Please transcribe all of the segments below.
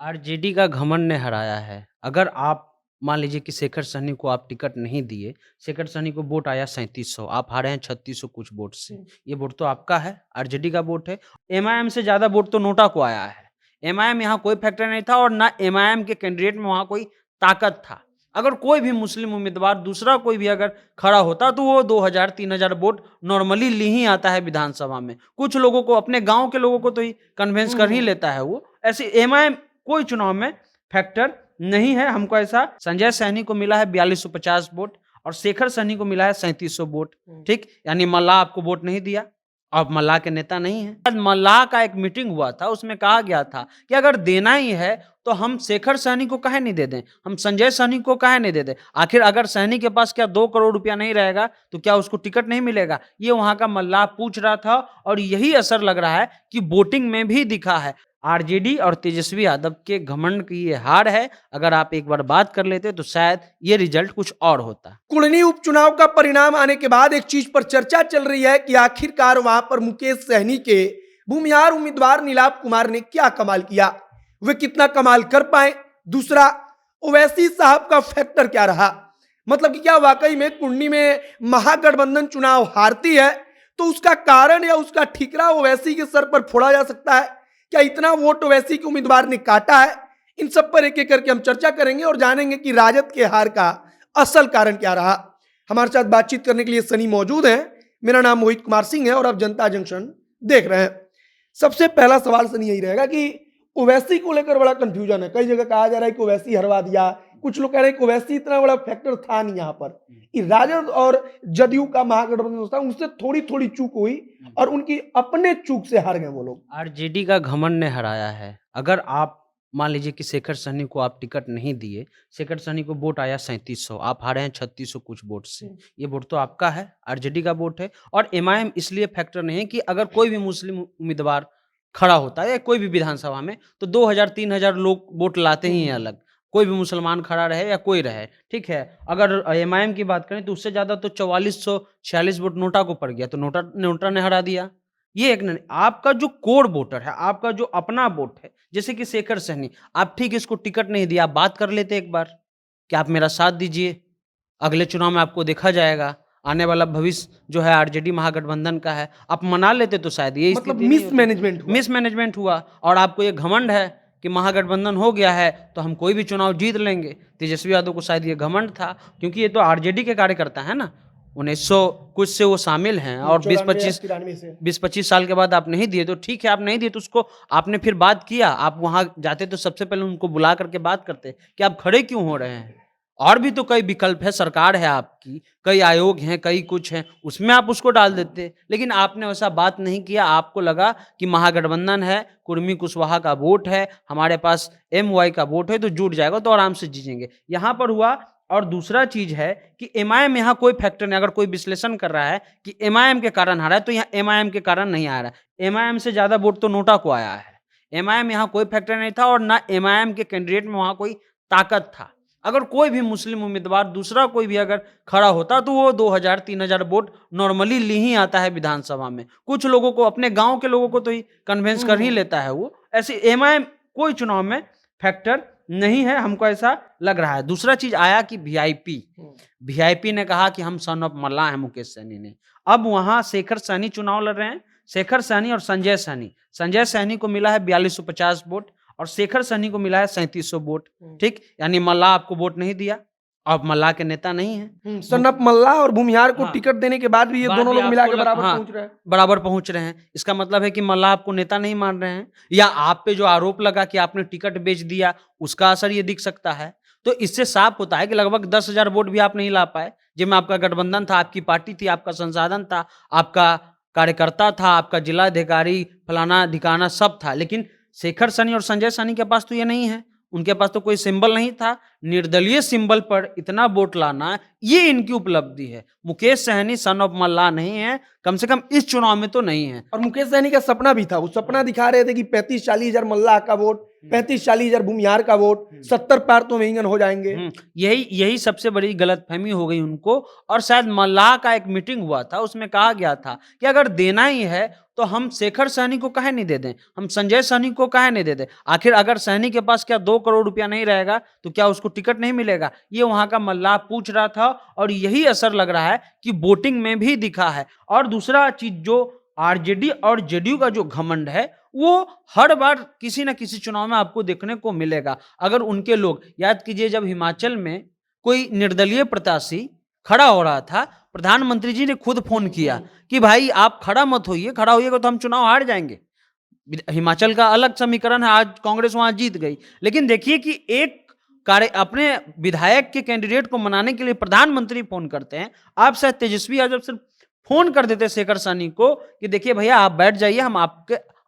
RJD का घमंड ने हराया है। अगर आप मान लीजिए कि शेखर सहनी को आप टिकट नहीं दिए, शेखर सहनी को वोट आया 3700, आप हारे हैं 3600 कुछ वोट से। ये वोट तो आपका है, आरजेडी का वोट है। एमआईएम से ज़्यादा वोट तो नोटा को आया है। एमआईएम यहाँ कोई फैक्टर नहीं था और ना एमआईएम के कैंडिडेट में वहाँ कोई ताकत था। अगर कोई भी मुस्लिम उम्मीदवार दूसरा कोई भी अगर खड़ा होता तो वो 2000-3000 वोट नॉर्मली ली ही आता है विधानसभा में। कुछ लोगों को, अपने गाँव के लोगों को तो ही कन्विंस कर ही लेता है वो। ऐसे एमआईएम कोई चुनाव में फैक्टर नहीं है। हमको ऐसा संजय सहनी को मिला है 4250 वोट और शेखर सहनी को मिला है 3700 वोट। ठीक, यानी मल्लाह आपको वोट नहीं दिया, आप मल्लाह के नेता नहीं हैं। आज मल्लाह का एक मीटिंग हुआ था, उसमें कहा गया था कि अगर देना ही है तो हम शेखर सहनी को काहे नहीं दे दें, हम संजय सहनी को काहे नहीं दे दें। आखिर अगर सहनी के पास क्या 2 करोड़ रुपया नहीं रहेगा तो क्या उसको टिकट नहीं मिलेगा? ये वहां का मल्लाह पूछ रहा था और यही असर लग रहा है कि वोटिंग में भी दिखा है। आरजेडी और तेजस्वी यादव के घमंड की ये हार है। अगर आप एक बार बात कर लेते तो शायद ये रिजल्ट कुछ और होता। कुढ़नी उपचुनाव का परिणाम आने के बाद एक चीज पर चर्चा चल रही है कि आखिरकार वहां पर मुकेश सहनी के भूमिहार उम्मीदवार नीलाप कुमार ने क्या कमाल किया, वे कितना कमाल कर पाए। दूसरा, ओवैसी साहब का फैक्टर क्या रहा, मतलब कि क्या वाकई में कुढ़नी में महागठबंधन चुनाव हारती है तो उसका कारण या उसका ठिकरा ओवैसी के सर पर फोड़ा जा सकता है। क्या इतना वोट ओवैसी के उम्मीदवार ने काटा है? इन सब पर एक एक करके हम चर्चा करेंगे और जानेंगे कि राजद के हार का असल कारण क्या रहा। हमारे साथ बातचीत करने के लिए सनी मौजूद हैं। मेरा नाम मोहित कुमार सिंह है और आप जनता जंक्शन देख रहे हैं। सबसे पहला सवाल सनी यही रहेगा कि ओवैसी को लेकर बड़ा कंफ्यूजन है। कई जगह कहा जा रहा है कि ओवैसी हरवा दिया, कुछ लोग कह रहे हैं कि ओवैसी इतना बड़ा फैक्टर था नहीं यहाँ पर। राजद और जदयू का महागठबंधन था, उनसे थोड़ी थोड़ी चूक हुई और उनकी अपने चूक से हार गए वो लोग। आरजेडी का घमंड ने हराया है। अगर आप मान लीजिए कि शेखर सहनी को आप टिकट नहीं दिए, शेखर सहनी को वोट आया 3700, आप हारे हैं 3600 कुछ वोट से। ये वोट तो आपका है, आरजेडी का वोट है। और एमआईएम इसलिए फैक्टर नहीं है कि अगर कोई भी मुस्लिम उम्मीदवार खड़ा होता है या कोई भी विधानसभा में तो 2000-3000 लोग वोट लाते ही हैं अलग। कोई भी मुसलमान खड़ा रहे या कोई रहे, ठीक है। अगर एमआईएम की बात करें तो उससे ज्यादा तो 4446 वोट नोटा को पड़ गया, तो नोटा ने हरा दिया। ये एक नहीं, आपका जो कोर वोटर है, आपका जो अपना वोट है, जैसे कि शेखर सहनी, आप ठीक इसको टिकट नहीं दिया, आप बात कर लेते एक बार कि आप मेरा साथ दीजिए, अगले चुनाव में आपको देखा जाएगा, आने वाला भविष्य जो है आरजेडी महागठबंधन का है, आप मना लेते तो शायद ये मतलब स्थिति नहीं होती। मिसमैनेजमेंट हुआ और आपको ये घमंड है कि महागठबंधन हो गया है तो हम कोई भी चुनाव जीत लेंगे। तेजस्वी यादव को शायद ये घमंड था क्योंकि ये तो आरजेडी के कार्यकर्ता है ना, 1900 कुछ से वो शामिल हैं और 20-25 साल के बाद आप नहीं दिए तो ठीक है, आप नहीं दिए तो उसको आपने फिर बात किया, आप वहां जाते तो सबसे पहले उनको बुला करके बात करते कि आप खड़े क्यों हो रहे हैं। और भी तो कई विकल्प है, सरकार है आपकी, कई आयोग हैं, कई कुछ हैं, उसमें आप उसको डाल देते, लेकिन आपने वैसा बात नहीं किया। आपको लगा कि महागठबंधन है, कुर्मी कुशवाहा का वोट है, हमारे पास एमवाई का वोट है तो जुट जाएगा तो आराम से जीतेंगे, यहाँ पर हुआ। और दूसरा चीज है कि एमआईएम यहाँ कोई फैक्टर नहीं। अगर कोई विश्लेषण कर रहा है कि एमआईएम के कारण हारा है तो यहाँ एमआईएम के कारण नहीं आ रहा है। एमआईएम से ज्यादा वोट तो नोटा को आया है। एमआईएम यहाँ कोई फैक्टर नहीं था और ना एमआईएम के कैंडिडेट में वहां कोई ताकत था। अगर कोई भी मुस्लिम उम्मीदवार दूसरा कोई भी अगर खड़ा होता तो वो 2000-3000 वोट नॉर्मली ली ही आता है विधानसभा में। कुछ लोगों को, अपने गांव के लोगों को तो ही कन्विंस कर ही लेता है वो। ऐसे एमआईएम कोई चुनाव में फैक्टर नहीं है, हमको ऐसा लग रहा है। दूसरा चीज आया कि वीआईपी ने कहा कि हम सन ऑफ मल्लाह हैं, मुकेश सहनी ने। अब वहां शेखर सहनी चुनाव लड़ रहे हैं, शेखर सहनी और संजय सहनी। संजय सहनी को मिला है 4250 वोट और शेखर सहनी को मिला है 3700 वोट। ठीक, यानी मल्लाह आपको वोट नहीं दिया, आप मल्लाह के नेता नहीं हैं। सनप मल्लाह और भूमिहार को टिकट देने के बाद भी ये दोनों लोग मिलाकर बराबर पहुंच रहे हैं। बराबर पहुंच रहे हैं। इसका मतलब है कि मल्लाह आपको नेता नहीं मान रहे हैं, या आप पे जो आरोप लगा कि आपने टिकट बेच दिया उसका असर ये दिख सकता है। तो इससे साफ होता है कि लगभग 10,000 वोट भी आप नहीं ला पाए, जिसमें आपका गठबंधन था, आपकी पार्टी थी, आपका संसाधन था, आपका कार्यकर्ता था, आपका जिलाधिकारी फलाना ढिकाना सब था। लेकिन शेखर सहनी और संजय सहनी के पास तो ये नहीं है, उनके पास तो कोई सिंबल नहीं था। निर्दलीय सिंबल पर इतना वोट लाना, ये इनकी उपलब्धि है। मुकेश सहनी सन ऑफ मल्लाह नहीं है, कम से कम इस चुनाव में तो नहीं है। और मुकेश सहनी का सपना भी था, वो सपना दिखा रहे थे कि 35-40 हजार मल्लाह का वोट 35-40 हजार भूमिहार का वोट 70 पार तो वहीं हो जाएंगे। यही सबसे बड़ी गलतफहमी हो गई उनको। और शायद मल्लाह का एक मीटिंग हुआ था, उसमें कहा गया था कि अगर देना ही है तो हम शेखर सहनी को काहे नहीं दे दें, हम संजय सहनी को काहे नहीं दे दें। आखिर अगर सहनी के पास क्या 2 करोड़ रुपया नहीं रहेगा तो क्या उसको टिकट नहीं मिलेगा? ये वहां का मल्लाह पूछ रहा था और यही असर लग रहा है कि वोटिंग में भी दिखा है। और दूसरा चीज, जो आरजेडी और जेडीयू का जो घमंड है वो हर बार किसी न किसी चुनाव में आपको देखने को मिलेगा। अगर उनके लोग, याद कीजिए जब हिमाचल में कोई निर्दलीय प्रत्याशी खड़ा हो रहा था, प्रधानमंत्री जी ने खुद फोन किया कि भाई आप खड़ा मत होइए, खड़ा होइएगा तो हम चुनाव हार जाएंगे। हिमाचल का अलग समीकरण है, आज कांग्रेस वहां जीत गई, लेकिन देखिए कि एक कार्य अपने विधायक के कैंडिडेट को मनाने के लिए प्रधानमंत्री फोन करते हैं। आप शायद तेजस्वी यादव सिर्फ फोन कर देते शेखर सहनी को कि देखिए भैया आप बैठ जाइए, हम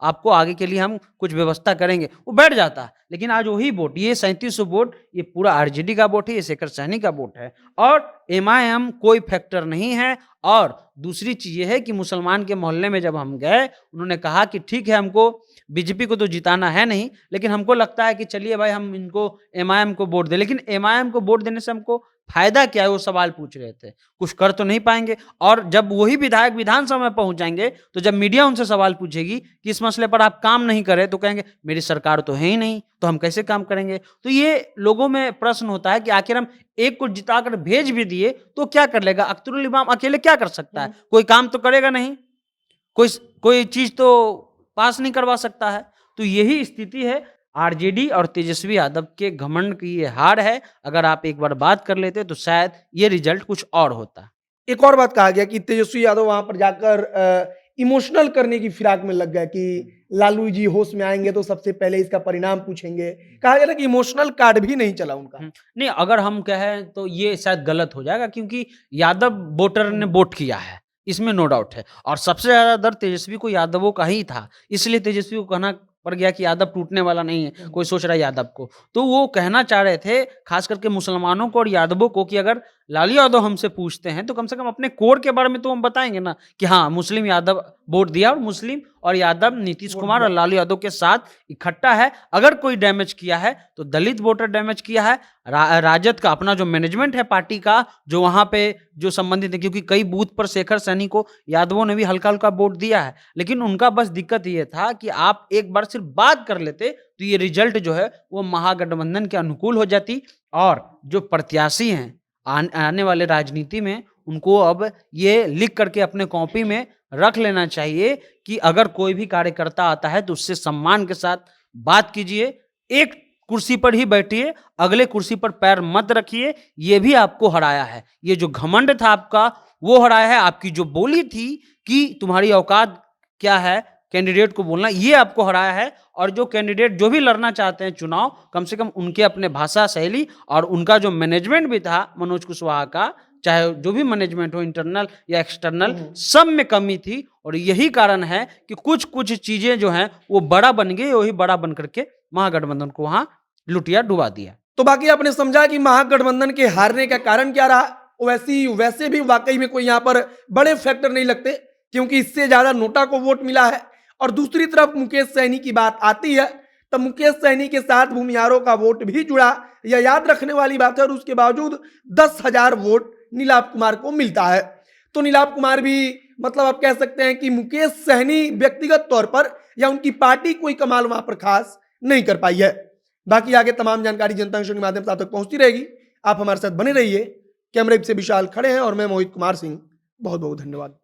आपको आगे के लिए हम कुछ व्यवस्था करेंगे, वो बैठ जाता। लेकिन आज वही वोट, ये 3700 वोट, ये पूरा आरजेडी का वोट है, ये शेखर सहनी का वोट है और एमआईएम कोई फैक्टर नहीं है। और दूसरी चीज ये है कि मुसलमान के मोहल्ले में जब हम गए, उन्होंने कहा कि ठीक है हमको बीजेपी को तो जिताना है नहीं, लेकिन हमको लगता है कि चलिए भाई हम इनको एमआईएम को वोट दें। लेकिन एमआईएम को वोट देने से हमको फायदा क्या है, वो सवाल पूछ रहे थे। कुछ कर तो नहीं पाएंगे। और जब वही विधायक विधानसभा में पहुंच जाएंगे तो जब मीडिया उनसे सवाल पूछेगी कि इस मसले पर आप काम नहीं करें, तो कहेंगे मेरी सरकार तो है ही नहीं, तो हम कैसे काम करेंगे। तो ये लोगों में प्रश्न होता है कि आखिर हम एक को जिताकर भेज भी दिए तो क्या कर लेगा? अख्तरुल इमाम अकेले क्या कर सकता है? कोई काम तो करेगा नहीं, कोई चीज तो पास नहीं करवा सकता है। तो यही स्थिति है आरजेडी और तेजस्वी यादव के घमंड की ये हार है। अगर आप एक बार बात कर लेते तो शायद ये रिजल्ट कुछ और होता। एक और बात कहा गया कि तेजस्वी यादव वहां पर जाकर इमोशनल करने की फिराक में लग गया कि लालू जी होश में आएंगे तो सबसे पहले इसका परिणाम पूछेंगे। कहा गया था कि इमोशनल कार्ड भी नहीं चला उनका। नहीं, अगर हम कहें तो ये शायद गलत हो जाएगा, क्योंकि यादव वोटर ने वोट किया है, इसमें नो डाउट है। और सबसे ज्यादा डर तेजस्वी को यादवों का ही था, इसलिए तेजस्वी को कहना पड़ गया कि यादव टूटने वाला नहीं है। कोई सोच रहा है यादव को, तो वो कहना चाह रहे थे खास करके मुसलमानों को और यादवों को कि अगर लालू यादव हमसे पूछते हैं तो कम से कम अपने कोड के बारे में तो हम बताएंगे ना कि हाँ मुस्लिम यादव वोट दिया और मुस्लिम और यादव नीतीश कुमार और लालू यादव के साथ इकट्ठा है। अगर कोई डैमेज किया है तो दलित वोटर डैमेज किया है। राजद का अपना जो मैनेजमेंट है पार्टी का, जो वहां पे जो संबंधित है, क्योंकि कई बूथ पर शेखर सहनी को यादवों ने भी हल्का हल्का वोट दिया है, लेकिन उनका बस दिक्कत ये था कि आप एक बार सिर्फ बात कर लेते तो ये रिजल्ट जो है वो महागठबंधन के अनुकूल हो जाती। और जो प्रत्याशी हैं आने वाले राजनीति में, उनको अब ये लिख करके अपने कॉपी में रख लेना चाहिए कि अगर कोई भी कार्यकर्ता आता है तो उससे सम्मान के साथ बात कीजिए, एक कुर्सी पर ही बैठिए, अगले कुर्सी पर पैर मत रखिए। ये भी आपको हराया है, ये जो घमंड था आपका वो हराया है। आपकी जो बोली थी कि तुम्हारी औकात क्या है कैंडिडेट को बोलना, ये आपको हराया है। और जो कैंडिडेट जो भी लड़ना चाहते हैं चुनाव, कम से कम उनके अपने भाषा शैली और उनका जो मैनेजमेंट भी था मनोज कुशवाहा का, चाहे जो भी मैनेजमेंट हो इंटरनल या एक्सटर्नल, सब में कमी थी। और यही कारण है कि कुछ कुछ चीजें जो हैं वो बड़ा बन गई, वही बड़ा बन करके महागठबंधन को वहां लुटिया डुबा दिया। तो बाकी आपने समझा कि महागठबंधन के हारने का कारण क्या रहा। वैसे भी वाकई में कोई यहाँ पर बड़े फैक्टर नहीं लगते, क्योंकि इससे ज्यादा नोटा को वोट मिला है। और दूसरी तरफ मुकेश सहनी की बात आती है तो मुकेश सहनी के साथ भूमिहारों का वोट भी जुड़ा, यह याद रखने वाली बात है। और उसके बावजूद 10,000 वोट नीलाभ कुमार को मिलता है। तो नीलाभ कुमार भी मतलब आप कह सकते हैं कि मुकेश सहनी व्यक्तिगत तौर पर या उनकी पार्टी कोई कमाल वहां पर खास नहीं कर पाई है। बाकी आगे तमाम जानकारी जनता के माध्यम से आप तक पहुंचती रहेगी। आप हमारे साथ बने रहिए। कैमरे से विशाल खड़े हैं और मैं मोहित कुमार सिंह। बहुत बहुत धन्यवाद।